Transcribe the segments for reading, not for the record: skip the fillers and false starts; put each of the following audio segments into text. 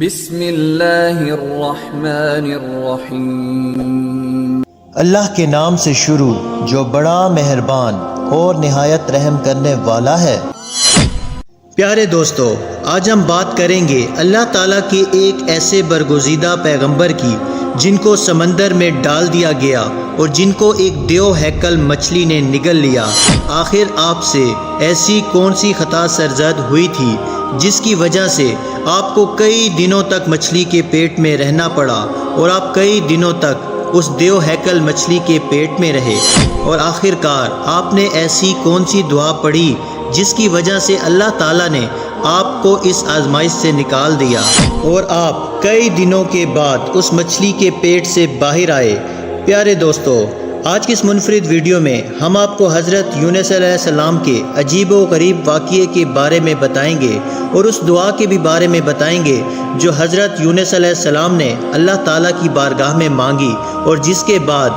بسم اللہ الرحمن الرحیم۔ اللہ کے نام سے شروع جو بڑا مہربان اور نہایت رحم کرنے والا ہے۔ پیارے دوستو، آج ہم بات کریں گے اللہ تعالیٰ کے ایک ایسے برگزیدہ پیغمبر کی جن کو سمندر میں ڈال دیا گیا اور جن کو ایک دیو ہیکل مچھلی نے نگل لیا۔ آخر آپ سے ایسی کون سی خطا سرزد ہوئی تھی جس کی وجہ سے آپ کو کئی دنوں تک مچھلی کے پیٹ میں رہنا پڑا اور آپ کئی دنوں تک اس دیو ہیکل مچھلی کے پیٹ میں رہے، اور آخر کار آپ نے ایسی کون سی دعا پڑھی جس کی وجہ سے اللہ تعالیٰ نے آپ کو اس آزمائش سے نکال دیا اور آپ کئی دنوں کے بعد اس مچھلی کے پیٹ سے باہر آئے۔ پیارے دوستو، آج کی اس منفرد ویڈیو میں ہم آپ کو حضرت یونس علیہ السلام کے عجیب و غریب واقعے کے بارے میں بتائیں گے اور اس دعا کے بھی بارے میں بتائیں گے جو حضرت یونس علیہ السلام نے اللہ تعالیٰ کی بارگاہ میں مانگی اور جس کے بعد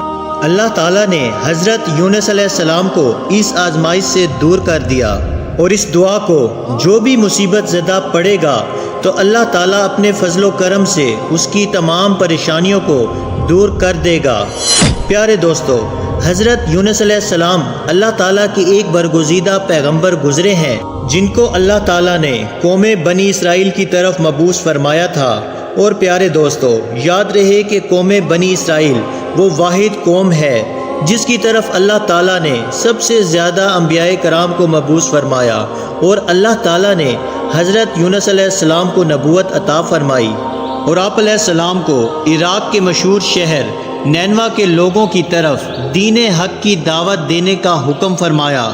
اللہ تعالیٰ نے حضرت یونس علیہ السلام کو اس آزمائش سے دور کر دیا۔ اور اس دعا کو جو بھی مصیبت زدہ پڑے گا تو اللہ تعالیٰ اپنے فضل و کرم سے اس کی تمام پریشانیوں کو دور کر دے گا۔ پیارے دوستو، حضرت یونس علیہ السلام اللہ تعالیٰ کے ایک برگزیدہ پیغمبر گزرے ہیں جن کو اللہ تعالیٰ نے قوم بنی اسرائیل کی طرف مبعوث فرمایا تھا۔ اور پیارے دوستو، یاد رہے کہ قوم بنی اسرائیل وہ واحد قوم ہے جس کی طرف اللہ تعالیٰ نے سب سے زیادہ انبیاء کرام کو مبعوث فرمایا، اور اللہ تعالیٰ نے حضرت یونس علیہ السلام کو نبوت عطا فرمائی اور آپ علیہ السلام کو عراق کے مشہور شہر نینوا کے لوگوں کی طرف دین حق کی دعوت دینے کا حکم فرمایا۔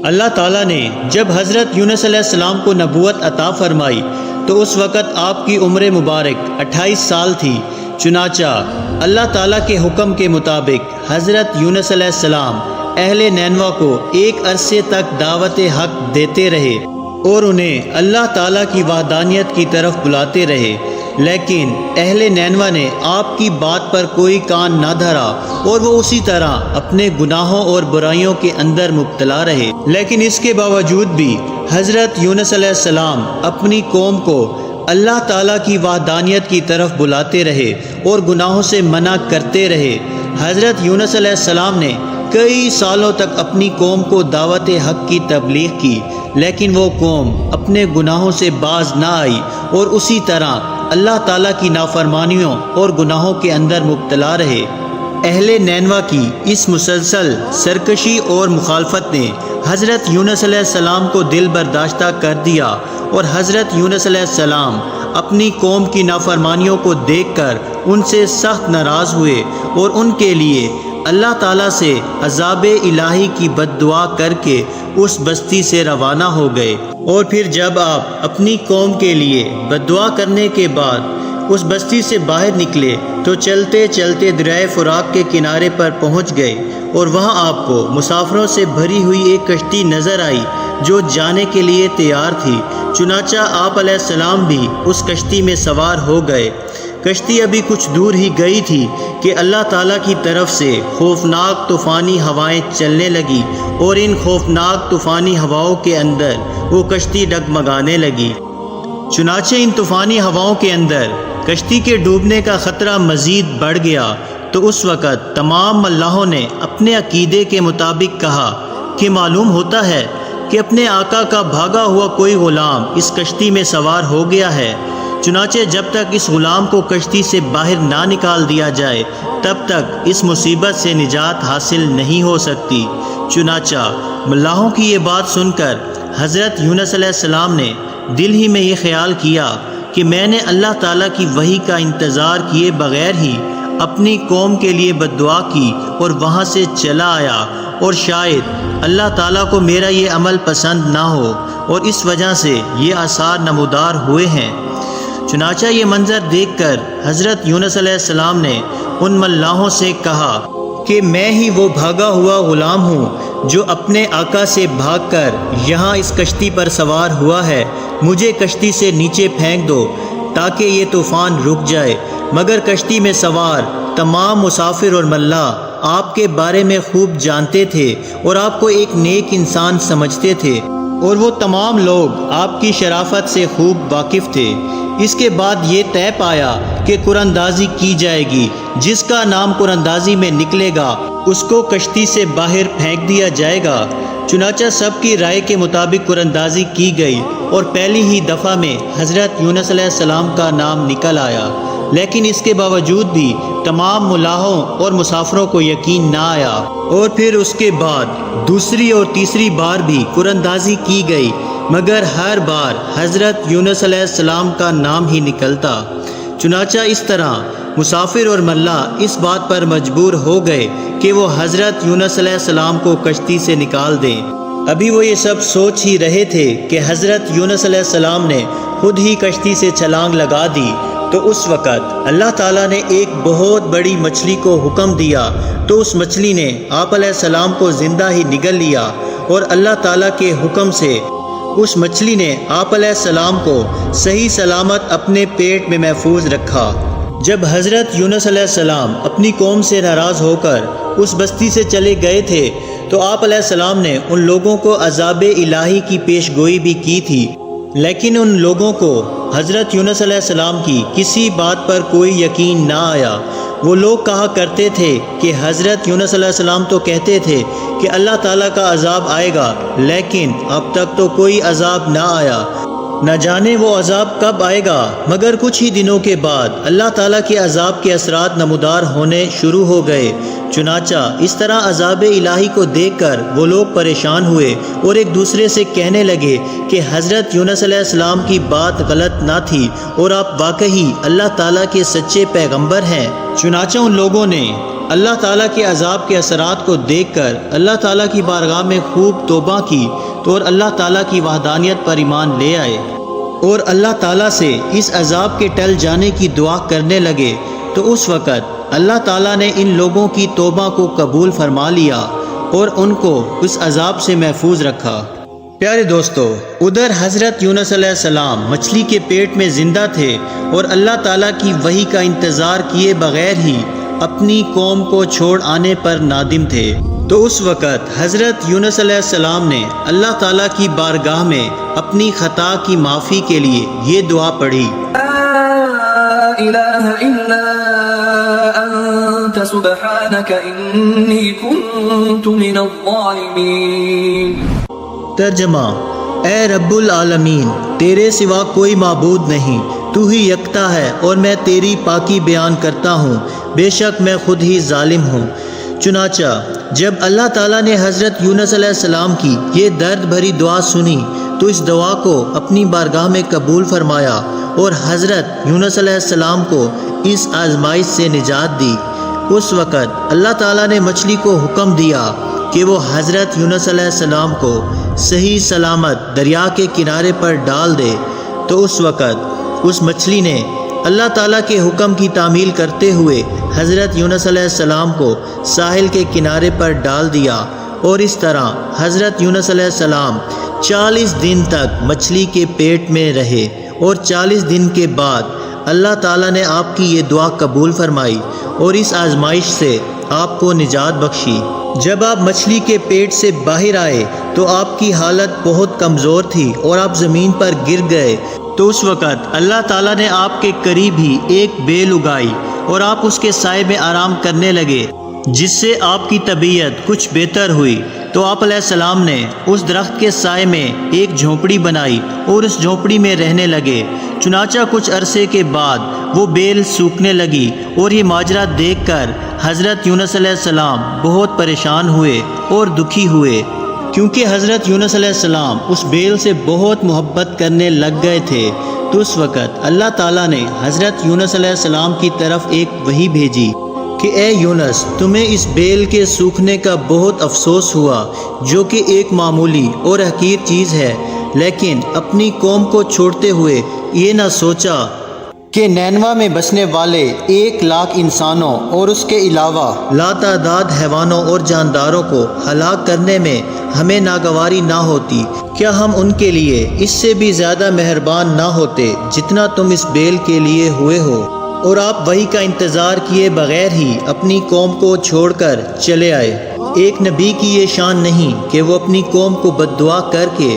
اللہ تعالیٰ نے جب حضرت یونس علیہ السلام کو نبوت عطا فرمائی تو اس وقت آپ کی عمر مبارک 28 سال تھی۔ چنانچہ اللہ تعالیٰ کے حکم کے مطابق حضرت یونس علیہ السلام اہل نینوا کو ایک عرصے تک دعوت حق دیتے رہے اور انہیں اللہ تعالیٰ کی وحدانیت کی طرف بلاتے رہے، لیکن اہل نینوا نے آپ کی بات پر کوئی کان نہ دھرا اور وہ اسی طرح اپنے گناہوں اور برائیوں کے اندر مبتلا رہے۔ لیکن اس کے باوجود بھی حضرت یونس علیہ السلام اپنی قوم کو اللہ تعالیٰ کی وحدانیت کی طرف بلاتے رہے اور گناہوں سے منع کرتے رہے۔ حضرت یونس علیہ السلام نے کئی سالوں تک اپنی قوم کو دعوت حق کی تبلیغ کی، لیکن وہ قوم اپنے گناہوں سے باز نہ آئی اور اسی طرح اللہ تعالیٰ کی نافرمانیوں اور گناہوں کے اندر مبتلا رہے۔ اہل نینوا کی اس مسلسل سرکشی اور مخالفت نے حضرت یونس علیہ السلام کو دل برداشتہ کر دیا، اور حضرت یونس علیہ السلام اپنی قوم کی نافرمانیوں کو دیکھ کر ان سے سخت ناراض ہوئے اور ان کے لیے اللہ تعالیٰ سے عذاب الہی کی بد دعا کر کے اس بستی سے روانہ ہو گئے۔ اور پھر جب آپ اپنی قوم کے لیے بد دعا کرنے کے بعد اس بستی سے باہر نکلے تو چلتے چلتے دریائے فرات کے کنارے پر پہنچ گئے، اور وہاں آپ کو مسافروں سے بھری ہوئی ایک کشتی نظر آئی جو جانے کے لیے تیار تھی۔ چنانچہ آپ علیہ السلام بھی اس کشتی میں سوار ہو گئے۔ کشتی ابھی کچھ دور ہی گئی تھی کہ اللہ تعالیٰ کی طرف سے خوفناک طوفانی ہوائیں چلنے لگی، اور ان خوفناک طوفانی ہواؤں کے اندر وہ کشتی ڈگمگانے لگی۔ چنانچہ ان طوفانی ہواؤں کے اندر کشتی کے ڈوبنے کا خطرہ مزید بڑھ گیا، تو اس وقت تمام ملاحوں نے اپنے عقیدے کے مطابق کہا کہ معلوم ہوتا ہے کہ اپنے آقا کا بھاگا ہوا کوئی غلام اس کشتی میں سوار ہو گیا ہے۔ چنانچہ جب تک اس غلام کو کشتی سے باہر نہ نکال دیا جائے تب تک اس مصیبت سے نجات حاصل نہیں ہو سکتی۔ چنانچہ ملاحوں کی یہ بات سن کر حضرت یونس علیہ السلام نے دل ہی میں یہ خیال کیا کہ میں نے اللہ تعالیٰ کی وحی کا انتظار کیے بغیر ہی اپنی قوم کے لیے بد دعا کی اور وہاں سے چلا آیا، اور شاید اللہ تعالیٰ کو میرا یہ عمل پسند نہ ہو اور اس وجہ سے یہ آثار نمودار ہوئے ہیں۔ چنانچہ یہ منظر دیکھ کر حضرت یونس علیہ السلام نے ان ملاحوں سے کہا کہ میں ہی وہ بھاگا ہوا غلام ہوں جو اپنے آقا سے بھاگ کر یہاں اس کشتی پر سوار ہوا ہے۔ مجھے کشتی سے نیچے پھینک دو تاکہ یہ طوفان رک جائے۔ مگر کشتی میں سوار تمام مسافر اور ملاح آپ کے بارے میں خوب جانتے تھے اور آپ کو ایک نیک انسان سمجھتے تھے، اور وہ تمام لوگ آپ کی شرافت سے خوب واقف تھے۔ اس کے بعد یہ طے پایا کہ قرآن اندازی کی جائے گی، جس کا نام قرآن اندازی میں نکلے گا اس کو کشتی سے باہر پھینک دیا جائے گا۔ چنانچہ سب کی رائے کے مطابق قرآن اندازی کی گئی اور پہلی ہی دفعہ میں حضرت یونس علیہ السلام کا نام نکل آیا، لیکن اس کے باوجود بھی تمام ملاحوں اور مسافروں کو یقین نہ آیا، اور پھر اس کے بعد دوسری اور تیسری بار بھی قرآن اندازی کی گئی، مگر ہر بار حضرت یونس علیہ السلام کا نام ہی نکلتا۔ چنانچہ اس طرح مسافر اور ملاح اس بات پر مجبور ہو گئے کہ وہ حضرت یونس علیہ السلام کو کشتی سے نکال دیں۔ ابھی وہ یہ سب سوچ ہی رہے تھے کہ حضرت یونس علیہ السلام نے خود ہی کشتی سے چھلانگ لگا دی، تو اس وقت اللہ تعالیٰ نے ایک بہت بڑی مچھلی کو حکم دیا، تو اس مچھلی نے آپ علیہ السلام کو زندہ ہی نگل لیا، اور اللہ تعالیٰ کے حکم سے اس مچھلی نے آپ علیہ السلام کو صحیح سلامت اپنے پیٹ میں محفوظ رکھا۔ جب حضرت یونس علیہ السلام اپنی قوم سے ناراض ہو کر اس بستی سے چلے گئے تھے، تو آپ علیہ السلام نے ان لوگوں کو عذاب الہی کی پیش گوئی بھی کی تھی، لیکن ان لوگوں کو حضرت یونس علیہ السلام کی کسی بات پر کوئی یقین نہ آیا۔ وہ لوگ کہا کرتے تھے کہ حضرت یونس علیہ السلام تو کہتے تھے کہ اللہ تعالیٰ کا عذاب آئے گا، لیکن اب تک تو کوئی عذاب نہ آیا، نہ جانے وہ عذاب کب آئے گا۔ مگر کچھ ہی دنوں کے بعد اللہ تعالیٰ کے عذاب کے اثرات نمودار ہونے شروع ہو گئے۔ چنانچہ اس طرح عذاب الہی کو دیکھ کر وہ لوگ پریشان ہوئے اور ایک دوسرے سے کہنے لگے کہ حضرت یونس علیہ السلام کی بات غلط نہ تھی اور آپ واقعی اللہ تعالیٰ کے سچے پیغمبر ہیں۔ چنانچہ ان لوگوں نے اللہ تعالیٰ کے عذاب کے اثرات کو دیکھ کر اللہ تعالیٰ کی بارگاہ میں خوب توبہ کی تو اور اللہ تعالیٰ کی وحدانیت پر ایمان لے آئے اور اللہ تعالیٰ سے اس عذاب کے ٹل جانے کی دعا کرنے لگے۔ تو اس وقت اللہ تعالیٰ نے ان لوگوں کی توبہ کو قبول فرما لیا اور ان کو اس عذاب سے محفوظ رکھا۔ پیارے دوستو، ادھر حضرت یونس علیہ السلام مچھلی کے پیٹ میں زندہ تھے اور اللہ تعالیٰ کی وحی کا انتظار کیے بغیر ہی اپنی قوم کو چھوڑ آنے پر نادم تھے۔ تو اس وقت حضرت یونس علیہ السلام نے اللہ تعالیٰ کی بارگاہ میں اپنی خطا کی معافی کے لیے یہ دعا پڑھی: لا الہ الا انت سبحانک انی کنت من الظالمین۔ ترجمہ: اے رب العالمین، تیرے سوا کوئی معبود نہیں، تو ہی یکتا ہے اور میں تیری پاکی بیان کرتا ہوں، بے شک میں خود ہی ظالم ہوں۔ چنانچہ جب اللہ تعالیٰ نے حضرت یونس علیہ السلام کی یہ درد بھری دعا سنی تو اس دعا کو اپنی بارگاہ میں قبول فرمایا اور حضرت یونس علیہ السلام کو اس آزمائش سے نجات دی۔ اس وقت اللہ تعالیٰ نے مچھلی کو حکم دیا کہ وہ حضرت یونس علیہ السلام کو صحیح سلامت دریا کے کنارے پر ڈال دے۔ تو اس وقت اس مچھلی نے اللہ تعالیٰ کے حکم کی تعمیل کرتے ہوئے حضرت یونس علیہ السلام کو ساحل کے کنارے پر ڈال دیا، اور اس طرح حضرت یونس علیہ السلام 40 دن تک مچھلی کے پیٹ میں رہے، اور 40 دن کے بعد اللہ تعالیٰ نے آپ کی یہ دعا قبول فرمائی اور اس آزمائش سے آپ کو نجات بخشی۔ جب آپ مچھلی کے پیٹ سے باہر آئے تو آپ کی حالت بہت کمزور تھی اور آپ زمین پر گر گئے۔ تو اس وقت اللہ تعالیٰ نے آپ کے قریب ہی ایک بیل اگائی اور آپ اس کے سائے میں آرام کرنے لگے، جس سے آپ کی طبیعت کچھ بہتر ہوئی۔ تو آپ علیہ السلام نے اس درخت کے سائے میں ایک جھونپڑی بنائی اور اس جھونپڑی میں رہنے لگے۔ چنانچہ کچھ عرصے کے بعد وہ بیل سوکھنے لگی، اور یہ ماجرا دیکھ کر حضرت یونس علیہ السلام بہت پریشان ہوئے اور دکھی ہوئے، کیونکہ حضرت یونس علیہ السلام اس بیل سے بہت محبت کرنے لگ گئے تھے۔ تو اس وقت اللہ تعالیٰ نے حضرت یونس علیہ السلام کی طرف ایک وحی بھیجی کہ اے یونس، تمہیں اس بیل کے سوکھنے کا بہت افسوس ہوا، جو کہ ایک معمولی اور حقیر چیز ہے، لیکن اپنی قوم کو چھوڑتے ہوئے یہ نہ سوچا کہ نینوا میں بسنے والے 1,00,000 انسانوں اور اس کے علاوہ لاتعداد حیوانوں اور جانداروں کو ہلاک کرنے میں ہمیں ناگواری نہ ہوتی۔ کیا ہم ان کے لیے اس سے بھی زیادہ مہربان نہ ہوتے جتنا تم اس بیل کے لیے ہوئے ہو؟ اور آپ وحی کا انتظار کیے بغیر ہی اپنی قوم کو چھوڑ کر چلے آئے۔ ایک نبی کی یہ شان نہیں کہ وہ اپنی قوم کو بد دعا کر کے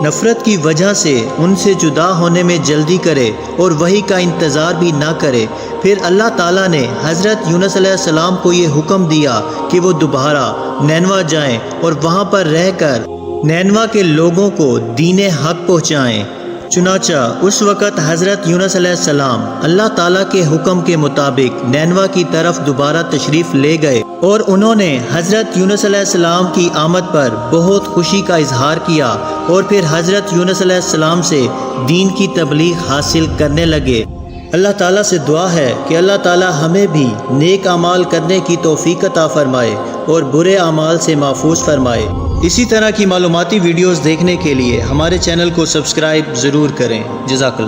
نفرت کی وجہ سے ان سے جدا ہونے میں جلدی کرے اور وحی کا انتظار بھی نہ کرے۔ پھر اللہ تعالیٰ نے حضرت یونس علیہ السلام کو یہ حکم دیا کہ وہ دوبارہ نینوا جائیں اور وہاں پر رہ کر نینوا کے لوگوں کو دین حق پہنچائیں۔ چنانچہ اس وقت حضرت یونس علیہ السلام اللہ تعالیٰ کے حکم کے مطابق نینوا کی طرف دوبارہ تشریف لے گئے اور انہوں نے حضرت یونس علیہ السلام کی آمد پر بہت خوشی کا اظہار کیا اور پھر حضرت یونس علیہ السلام سے دین کی تبلیغ حاصل کرنے لگے۔ اللہ تعالیٰ سے دعا ہے کہ اللہ تعالیٰ ہمیں بھی نیک اعمال کرنے کی توفیق عطا فرمائے اور برے اعمال سے محفوظ فرمائے۔ اسی طرح کی معلوماتی ویڈیوز دیکھنے کے لیے ہمارے چینل کو سبسکرائب ضرور کریں۔ جزاک اللہ۔